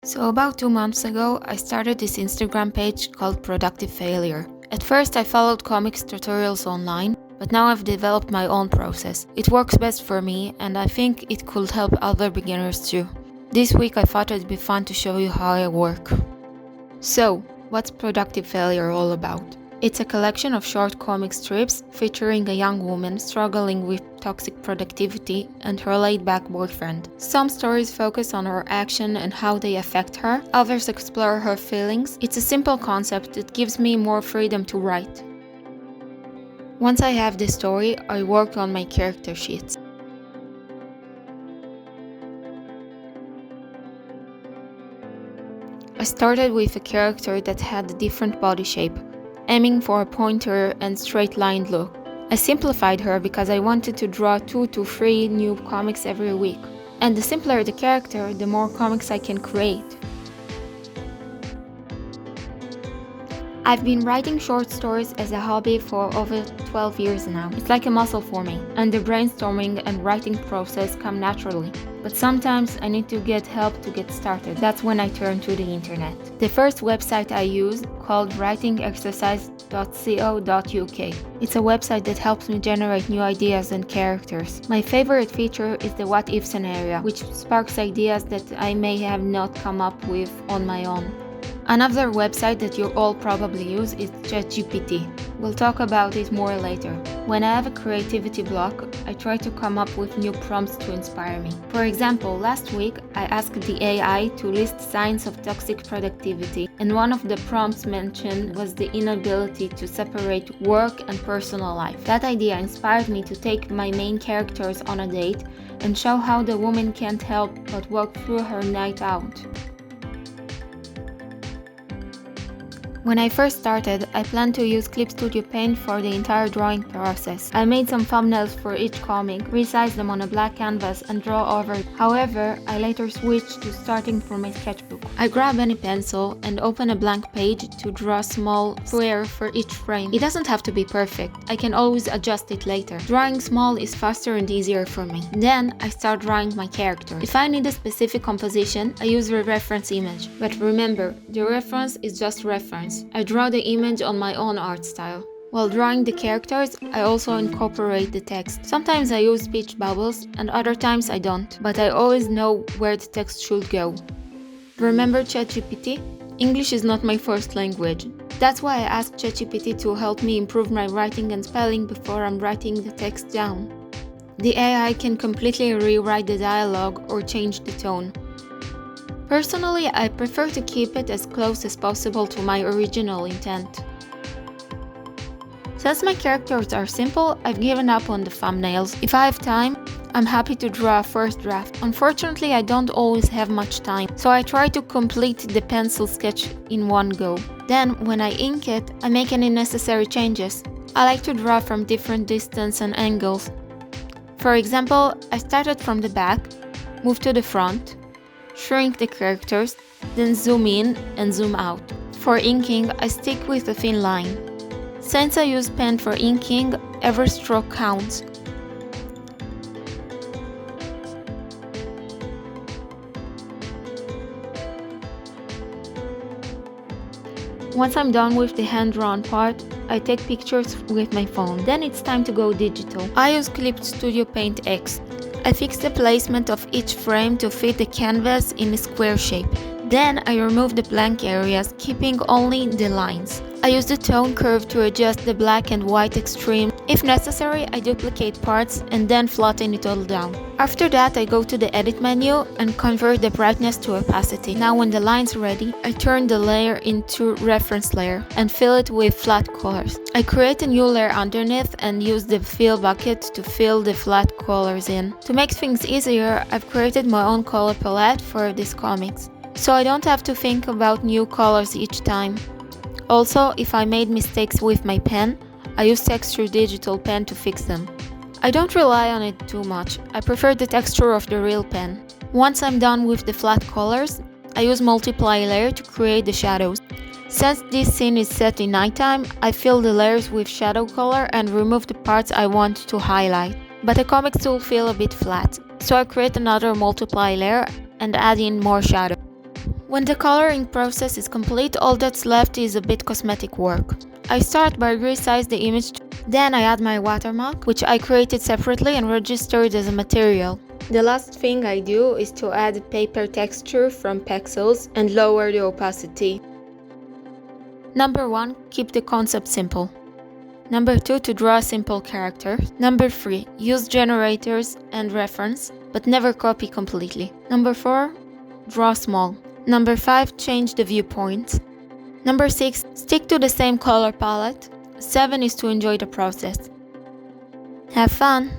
So about 2 months ago, I started this Instagram page called Productive Failure. At first I followed comics tutorials online, but now I've developed my own process. It works best for me, and I think it could help other beginners too. This week I thought it'd be fun to show you how I work. So, what's Productive Failure all about? It's a collection of short comic strips featuring a young woman struggling with toxic productivity and her laid-back boyfriend. Some stories focus on her action and how they affect her, others explore her feelings. It's a simple concept that gives me more freedom to write. Once I have the story, I work on my character sheets. I started with a character that had a different body shape, aiming for a pointer and straight-lined look. I simplified her because I wanted to draw 2 to 3 new comics every week. And the simpler the character, the more comics I can create. I've been writing short stories as a hobby for over 12 years now. It's like a muscle for me, and the brainstorming and writing process come naturally. But sometimes I need to get help to get started. That's when I turn to the internet. The first website I used, called writingexercise.co.uk. It's a website that helps me generate new ideas and characters. My favorite feature is the what if scenario, which sparks ideas that I may have not come up with on my own. Another website that you all probably use is ChatGPT. We'll talk about it more later. When I have a creativity block, I try to come up with new prompts to inspire me. For example, last week I asked the AI to list signs of toxic productivity, and one of the prompts mentioned was the inability to separate work and personal life. That idea inspired me to take my main characters on a date and show how the woman can't help but walk through her night out. When I first started, I planned to use Clip Studio Paint for the entire drawing process. I made some thumbnails for each comic, resized them on a black canvas and draw over it. However, I later switched to starting from my sketchbook. I grab any pencil and open a blank page to draw a small square for each frame. It doesn't have to be perfect, I can always adjust it later. Drawing small is faster and easier for me. Then I start drawing my character. If I need a specific composition, I use a reference image. But remember, the reference is just reference. I draw the image on my own art style. While drawing the characters, I also incorporate the text. Sometimes I use speech bubbles and other times I don't, but I always know where the text should go. Remember ChatGPT? English is not my first language. That's why I asked ChatGPT to help me improve my writing and spelling before I'm writing the text down. The AI can completely rewrite the dialogue or change the tone. Personally, I prefer to keep it as close as possible to my original intent. Since my characters are simple, I've given up on the thumbnails. If I have time, I'm happy to draw a first draft. Unfortunately, I don't always have much time, so I try to complete the pencil sketch in one go. Then, when I ink it, I make any necessary changes. I like to draw from different distance and angles. For example, I started from the back, moved to the front, shrink the characters, then zoom in and zoom out. For inking, I stick with a thin line. Since I use pen for inking, every stroke counts. Once I'm done with the hand-drawn part, I take pictures with my phone. Then it's time to go digital. I use Clip Studio Paint X. I fix the placement of each frame to fit the canvas in a square shape. Then I remove the blank areas, keeping only the lines. I use the tone curve to adjust the black and white extreme. If necessary, I duplicate parts and then flatten it all down. After that, I go to the edit menu and convert the brightness to opacity. Now when the line's ready, I turn the layer into reference layer and fill it with flat colors. I create a new layer underneath and use the fill bucket to fill the flat colors in. To make things easier, I've created my own color palette for these comics, so I don't have to think about new colors each time. Also, if I made mistakes with my pen, I use Texture Digital Pen to fix them. I don't rely on it too much, I prefer the texture of the real pen. Once I'm done with the flat colors, I use Multiply Layer to create the shadows. Since this scene is set in nighttime, I fill the layers with shadow color and remove the parts I want to highlight. But the comics will feel a bit flat, so I create another Multiply Layer and add in more shadow. When the coloring process is complete, all that's left is a bit cosmetic work. I start by resize the image, then I add my watermark, which I created separately and registered as a material. The last thing I do is to add paper texture from Pexels and lower the opacity. Number 1. Keep the concept simple. Number 2. To draw a simple character. Number 3. Use generators and reference, but never copy completely. Number 4. Draw small. Number 5. Change the viewpoint. Number 6. Stick to the same color palette. 7 is to enjoy the process. Have fun!